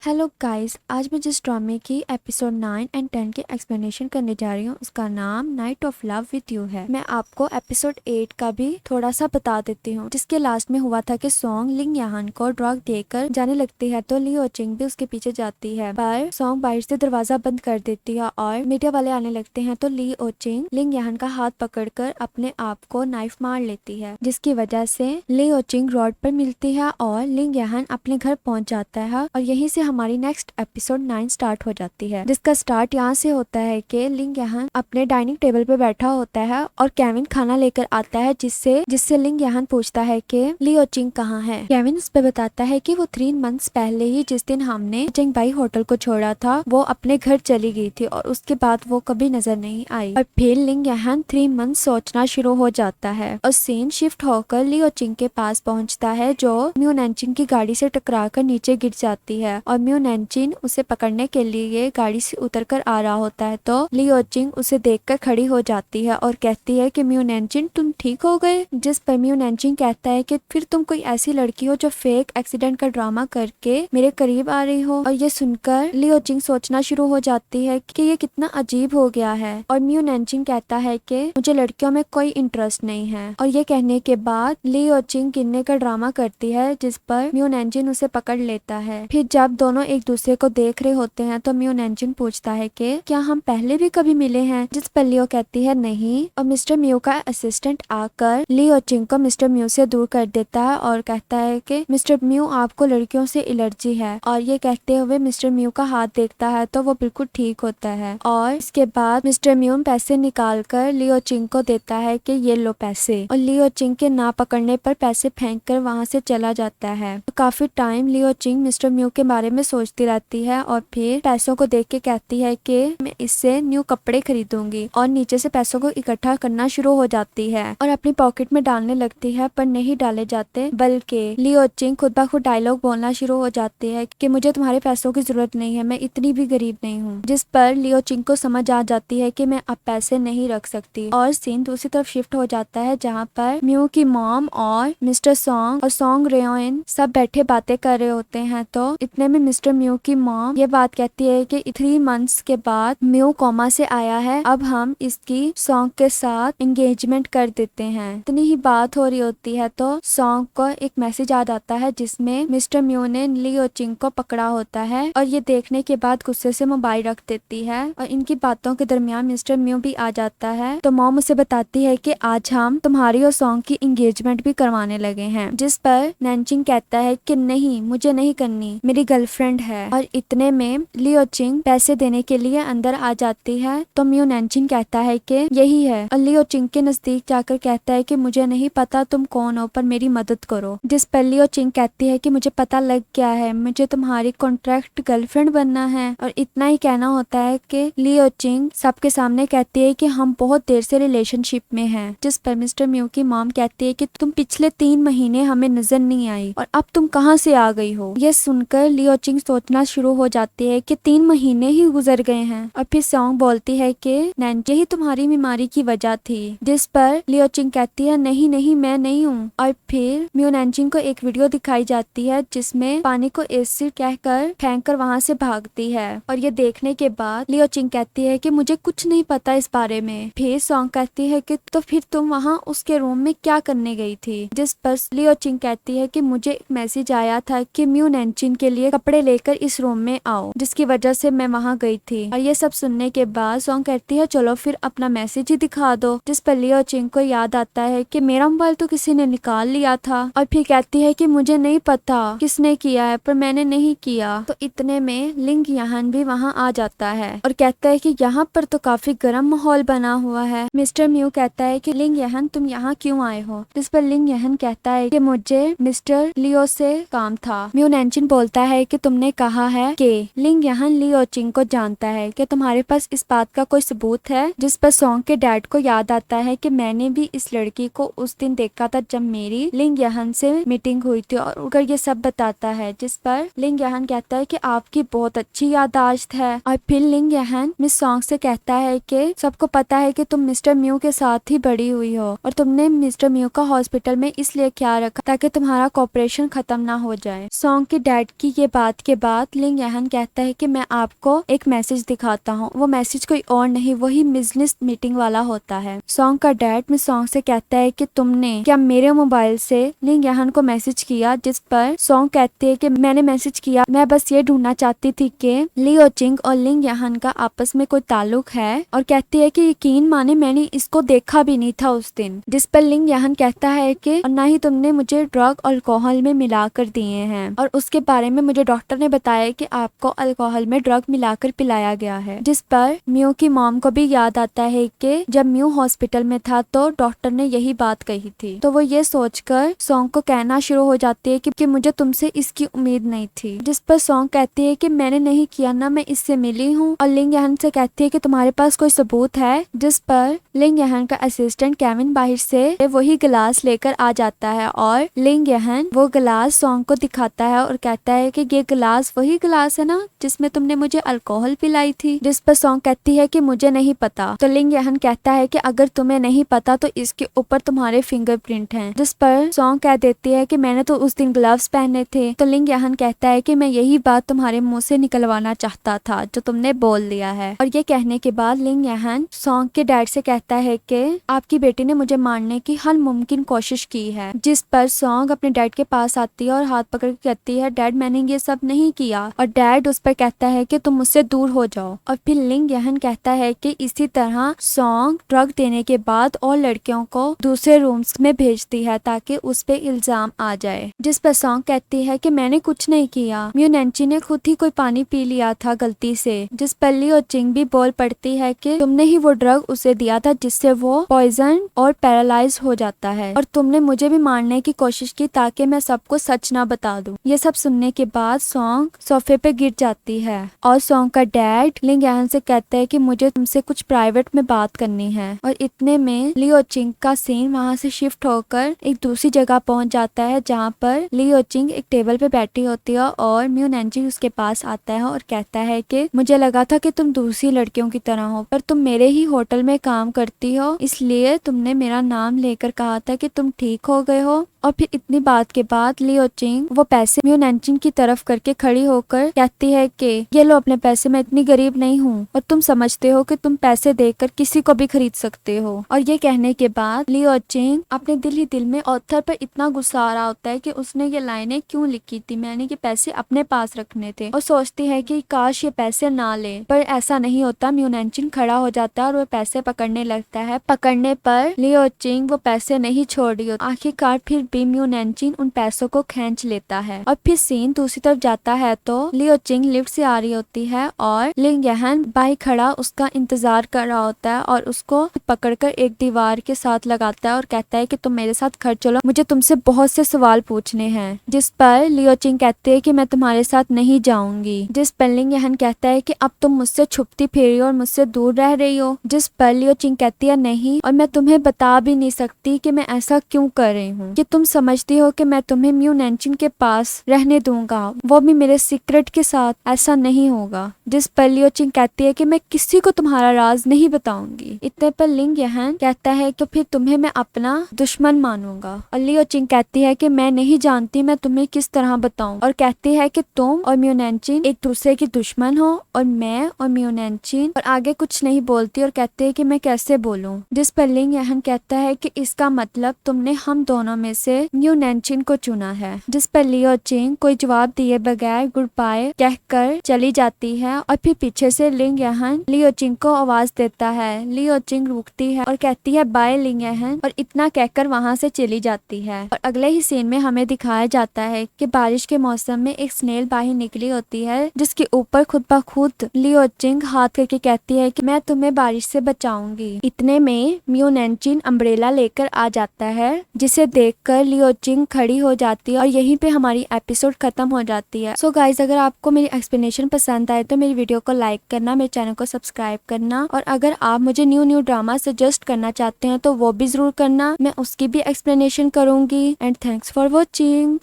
Hello guys, आज मैं जिस ड्रामे की एपिसोड 9 एंड 10 के एक्सप्लेनेशन करने जा रही हूँ उसका नाम night of love with you है। मैं आपको एपिसोड 8 का भी थोड़ा सा बता देती हूँ, जिसके लास्ट में हुआ था कि सॉन्ग लिंग याहन को ड्रग देकर जाने लगती है तो ली ओचिंग भी उसके पीछे जाती है, पर सॉन्ग बाहर से दरवाजा बंद कर देती है और मीडिया वाले आने लगते हैं तो ली ओचिंग लिंग याहन का हाथ पकड़कर अपने आप को नाइफ मार लेती है, जिसकी वजह से ली ओचिंग रोड पर मिलती है और लिंग याहन अपने घर पहुंच जाता है। और यहीं से हमारी नेक्स्ट एपिसोड 9 स्टार्ट हो जाती है, जिसका स्टार्ट यहाँ से होता है कि लिंग याहन अपने डाइनिंग टेबल पे बैठा होता है और केविन खाना लेकर आता है, जिससे लिंग याहन पूछता है कि ली ओचिंग कहाँ है। केविन उस पे बताता है कि वो 3 मंथ्स पहले ही, जिस दिन हमने चिंगबाई होटल को छोड़ा था, वो अपने घर चली गई थी और उसके बाद वो कभी नजर नहीं आई। और फिर लिंग याहन 3 मंथ सोचना शुरू हो जाता है और सीन शिफ्ट होकर ली ओचिंग के पास पहुंचता है, जो म्यू नैनचिन की गाड़ी से टकराकर नीचे गिर जाती है और म्यू नैनचिन उसे पकड़ने के लिए गाड़ी से उतरकर आ रहा होता है तो ली ओचिंग उसे देखकर खड़ी हो जाती है और कहती है कि म्यू नैनचिन तुम ठीक हो गए। जिस पर म्यू नैनचिन कहता है कि फिर तुम कोई ऐसी लड़की हो जो फेक एक्सीडेंट का ड्रामा करके मेरे करीब आ रही हो। और ये सुनकर ली ओचिंग सोचना शुरू हो जाती है कि ये कितना अजीब हो गया है और म्यू नैनचिन कहता है कि मुझे लड़कियों में कोई इंटरेस्ट नहीं है। और ये कहने के बाद ली ओचिंग गिरने का ड्रामा करती है, जिस पर म्यू नैनचिन उसे पकड़ लेता है। फिर जब दोनों एक दूसरे को देख रहे होते हैं तो म्यू नैनचिन पूछता है कि क्या हम पहले भी कभी मिले हैं, जिस पर लियो कहती है नहीं। और मिस्टर म्यू का असिस्टेंट आकर ली ओचिंग को मिस्टर म्यू से दूर कर देता है और कहता है कि मिस्टर म्यू आपको लड़कियों से एलर्जी है। और ये कहते हुए मिस्टर म्यू का हाथ देखता है तो वो बिल्कुल ठीक होता है और इसके बाद मिस्टर म्यू पैसे निकाल कर ली ओचिंग को देता है कि ये लो पैसे। और ली ओचिंग के ना पकड़ने पर पैसे फेंक कर वहाँ से चला जाता है। तो काफी टाइम ली ओचिंग मिस्टर म्यू के बारे में सोचती रहती है और फिर पैसों को देख के कहती है कि मैं इससे न्यू कपड़े खरीदूंगी और नीचे से पैसों को इकट्ठा करना शुरू हो जाती है और अपनी पॉकेट में डालने लगती है, पर नहीं डाले जाते, बल्कि ली ओचिंग खुद ब खुद डायलॉग बोलना शुरू हो जाती है कि मुझे तुम्हारे पैसों की जरूरत नहीं है, मैं इतनी भी गरीब नहीं हूँ। जिस पर ली ओचिंग को समझ आ जाती है कि मैं अब पैसे नहीं रख सकती और सीन दूसरी तरफ शिफ्ट हो जाता है, जहाँ पर म्यू की मॉम और मिस्टर सॉन्ग और सॉन्ग रेयोन सब बैठे बातें कर रहे होते हैं। तो इतने में मिस्टर म्यू की मॉम ये बात कहती है कि 3 मंथ्स के बाद म्यू कोमा से आया है, अब हम इसकी सॉन्ग के साथ एंगेजमेंट कर देते हैं। इतनी ही बात हो रही होती है तो सॉन्ग को एक मैसेज आ जाता है, जिसमें मिस्टर म्यू ने ली ओचिंग को पकड़ा होता है और ये देखने के बाद गुस्से से मोबाइल रख देती है। और इनकी बातों के दरमियान मिस्टर म्यू भी आ जाता है तो मॉम उसे बताती है कि आज हम तुम्हारी और सॉन्ग की एंगेजमेंट भी करवाने लगे हैं। जिस पर नैनचिंग कहता है कि नहीं, मुझे नहीं करनी, मेरी गर्लफ्रेंड है। और इतने में ली ओचिंग पैसे देने के लिए अंदर आ जाती है तो म्यू नैनचिंग कहता है कि यही है और ली ओचिंग के नजदीक जाकर कहता है कि मुझे नहीं पता तुम कौन हो, पर मेरी मदद करो। जिस पर ली ओचिंग कहती है कि मुझे पता लग गया है, मुझे तुम्हारी कॉन्ट्रैक्ट गर्लफ्रेंड बनना है। और इतना ही कहना होता है कि ली ओचिंग सबके सामने कहती है कि हम बहुत देर से रिलेशनशिप में हैं। जिस पर मिस्टर म्यू की मॉम कहती है कि तुम पिछले 3 महीने हमें नजर नहीं आई और अब तुम कहाँ से आ गई हो। ये सुनकर ली ओचिंग सोचना शुरू हो जाती है कि 3 महीने ही गुजर गए हैं। और फिर सॉन्ग बोलती है कि नैनची ही तुम्हारी बीमारी की वजह थी। जिस पर ली ओचिंग कहती है नहीं नहीं, मैं नहीं हूँ। और फिर म्यू नैनचिंग को एक वीडियो दिखाई जाती है, जिसमें पानी को एसिड कहकर फेंक कर वहाँ से भागती है। और ये देखने के बाद ली ओचिंग कहती है कि मुझे कुछ नहीं पता इस बारे में। फिर सॉन्ग कहती है कि तो फिर तुम वहाँ उसके रूम में क्या करने गई थी। जिस पर ली ओचिंग कहती है कि मुझे एक मैसेज आया था कि म्यू नैनचिन के लिए कपड़े लेकर इस रूम में आओ, जिसकी वजह से मैं वहाँ गई थी। और ये सब सुनने के बाद सॉन्ग कहती है चलो फिर अपना मैसेज ही दिखा दो। जिस पर ली ओचिंग को याद आता है कि मेरा मोबाइल तो किसी ने निकाल लिया था। और फिर कहती है कि मुझे नहीं पता किसने किया है, पर मैंने नहीं किया। तो इतने में लिंग याहन भी वहाँ आ जाता है और कहता है कि यहाँ पर तो काफी गर्म माहौल बना हुआ है। मिस्टर म्यू कहता है कि लिंग याहन तुम यहाँ क्यों आए हो। जिस पर लिंग याहन कहता है कि मुझे मिस्टर लियो से काम था। म्यू नैनचिन बोलता है कि तुमने कहा है कि लिंग याहन ली ओचिंग को जानता है, कि तुम्हारे पास इस बात का कोई सबूत है। जिस पर सॉन्ग के डैड को याद आता है कि मैंने भी इस लड़की को उस दिन देखा था जब मेरी लिंग याहन से मीटिंग हुई थी और उगर ये सब बताता है। जिस पर लिंग याहन कहता है कि आपकी बहुत अच्छी याददाश्त है। और फिर लिंग याहन मिस सॉन्ग से कहता है कि सबको पता है कि तुम मिस्टर म्यू के साथ ही बड़ी हुई हो और तुमने मिस्टर म्यू का हॉस्पिटल में इसलिए ख्याल रखा ताकि तुम्हारा कॉपरेशन खत्म ना हो जाए। सॉन्ग के डैड की ये बात बात के बाद लिंग यहन कहता है कि मैं आपको एक मैसेज दिखाता हूँ। वो मैसेज कोई और नहीं, वही बिजनेस मीटिंग वाला होता है। सॉन्ग का डैड मिस सॉन्ग से कहता है कि तुमने क्या मेरे मोबाइल से लिंग यहन को मैसेज किया, जिस पर सॉन्ग कहती है कि मैंने मैसेज किया, मैं बस ये ढूंढना चाहती थी कि लियो चिंग और लिंग यहन का आपस में कोई ताल्लुक है, और कहती है कि यकीन माने मैंने इसको देखा भी नहीं था उस दिन। जिस पर लिंग यहन कहता है कि और ना ही तुमने मुझे ड्रग और अल्कोहल में मिलाकर दिए हैं, और उसके बारे में मुझे डॉक्टर ने बताया कि आपको अल्कोहल में ड्रग मिलाकर पिलाया गया है। जिस पर म्यू की मॉम को भी याद आता है कि जब म्यू हॉस्पिटल में था तो डॉक्टर ने यही बात कही थी। तो वो ये सोचकर सॉन्ग को कहना शुरू हो जाती है कि मुझे तुमसे इसकी उम्मीद नहीं थी। जिस पर सॉन्ग कहती है कि मैंने नहीं किया ना, मैं इससे मिली हूँ। और लिंग यहन से कहती है कि तुम्हारे पास कोई सबूत है। जिस पर लिंग यहन का असिस्टेंट केविन बाहर से वही गिलास लेकर आ जाता है और लिंग यहन वो गिलास सॉन्ग को दिखाता है और कहता है कि ये गिलास वही गिलास है ना जिसमें तुमने मुझे अल्कोहल पिलाई थी। जिस पर सॉन्ग कहती है कि मुझे नहीं पता। तो लिंग यहन कहता है कि अगर तुम्हें नहीं पता तो इसके ऊपर तुम्हारे फिंगरप्रिंट हैं। जिस पर सॉन्ग कह देती है कि मैंने तो उस दिन ग्लव्स पहने थे। तो लिंग यहन कहता है कि मैं यही बात तुम्हारे मुंह से निकलवाना चाहता था जो तुमने बोल दिया है। और ये कहने के बाद लिंग यहन सॉन्ग के डैड से कहता है कि आपकी बेटी ने मुझे मारने की हर मुमकिन कोशिश की है। जिस पर सॉन्ग अपने डैड के पास आती है और हाथ पकड़ के कहती है डैड मैंने ये सब नहीं किया। और डैड उस पर कहता है कि तुम मुझसे दूर हो जाओ। और फिर लिंग यहन कहता है कि इसी तरह सॉन्ग ड्रग देने के बाद और लड़कियों को दूसरे रूम्स में भेजती है ताकि उस पे इल्जाम आ जाए। जिस पर सॉन्ग कहती है कि मैंने कुछ नहीं किया, म्यू नैंची ने खुद ही कोई पानी पी लिया था गलती से। जिस पर लियो चिंग भी बोल पड़ती है कि तुमने ही वो ड्रग उसे दिया था जिससे वो पॉइजन और पैरालाइज हो जाता है, और तुमने मुझे भी मारने की कोशिश की ताकि मैं सबको सच ना बता दूं। ये सब सुनने के बाद सॉन्ग सोफे पे गिर जाती है और सॉन्ग का डैड लिंग यहन से कहता है कि मुझे तुमसे कुछ प्राइवेट में बात करनी है। और इतने में लियो चिंग का सीन वहाँ से शिफ्ट होकर एक दूसरी जगह पहुंच जाता है जहाँ पर लियो चिंग एक टेबल पे बैठी होती है और म्यू नैंची उसके पास आता है और कहता है कि मुझे लगा था कि तुम दूसरी लड़कियों की तरह हो, पर तुम मेरे ही होटल में काम करती हो, इसलिए तुमने मेरा नाम लेकर कहा था कि तुम ठीक हो गए हो। और फिर इतनी बात के बाद लियो चिंग वो पैसे म्यू नैंची की तरफ करके खड़ी होकर कहती है कि ये लो अपने पैसे, मैं इतनी गरीब नहीं हूँ और तुम समझते हो कि तुम पैसे देकर किसी को भी खरीद सकते हो। और ये कहने के बाद लियो चिंग अपने दिल ही दिल में ऑथर पर इतना गुस्सा आ रहा होता है कि उसने ये लाइनें क्यों लिखी थी, मैंने ये पैसे अपने पास रखने थे, और सोचती है कि काश ये पैसे ना ले। पर ऐसा नहीं होता, म्यू नैंची खड़ा हो जाता है और वो पैसे पकड़ने लगता है। पकड़ने पर लियो चिंग वो पैसे नहीं छोड़ रही होती। आखिरकार फिर भी म्यू नैंची उन पैसों को खींच लेता है। और फिर सीन दूसरी तरफ जाता है तो लियो चिंग लिफ्ट से आ रही होती है और लिंग यहन बाहर खड़ा उसका इंतजार कर रहा होता है और उसको पकड़कर एक दीवार के साथ लगाता है और कहता है कि तुम मेरे साथ घर चलो, मुझे तुमसे बहुत से सवाल पूछने हैं। जिस पर लियो चिंग कहते हैं कि मैं तुम्हारे साथ नहीं जाऊंगी। जिस पर लिंग यहन कहता है कि अब तुम मुझसे छुपती फिर रही हो और मुझसे दूर रह रही हो। जिस पर लियो चिंग कहती है नहीं, और मैं तुम्हें बता भी नहीं सकती कि मैं ऐसा क्यों कर रही हूँ, कि तुम समझती हो कि मैं तुम्हें म्यू नैंची के पास रहने दूंगा, वो भी मेरे सीक्रेट के साथ, ऐसा नहीं होगा। जिस पर लियो चिंग कहती है कि मैं किसी को तुम्हारा राज नहीं बताऊंगी। इतने पर लिंग यहन कहता है तो फिर तुम्हें मैं अपना दुश्मन मानूंगा। और लियो चिंग कहती है कि मैं नहीं जानती मैं तुम्हें किस तरह बताऊं, और कहती है कि तुम और म्यू नैंची एक दूसरे की दुश्मन हो और मैं और म्यू नैंची, और आगे कुछ नहीं बोलती और कहती है कि मैं कैसे बोलूं। जिस पर लिंग यहन कहता है कि इसका मतलब तुमने हम दोनों में से म्यू नैंची को चुना है। जिस पर लियो चिंग कोई जवाब दिए बगैर गुड बाय कहकर चली जाती है और फिर पीछे से लिंग यहन लियो चिंग को आवाज देता है। लियो चिंग रुकती है और कहती है बाय लिंग यहन, और इतना कहकर वहाँ से चली जाती है। और अगले ही सीन में हमें दिखाया जाता है कि बारिश के मौसम में एक स्नेल बाहर निकली होती है जिसके ऊपर खुद ब खुद लियो चिंग हाथ करके कहती है कि मैं तुम्हें बारिश से बचाऊंगी। इतने में म्यू नैंची अम्ब्रेला लेकर आ जाता है जिसे देखकर लियो चिंग खड़ी हो जाती है और यहीं पे हमारी एपिसोड खत्म हो जाती है। सो गाइज, अगर आपको मेरी एक्सप्लेनेशन पसंद आए तो मेरी वीडियो को लाइक करना, मेरे चैनल को सब्सक्राइब करना, और अगर आप मुझे न्यू ड्रामा सजेस्ट करना चाहते हैं तो वो भी जरूर करना, मैं उसकी भी एक्सप्लेनेशन करूंगी। And thanks for watching.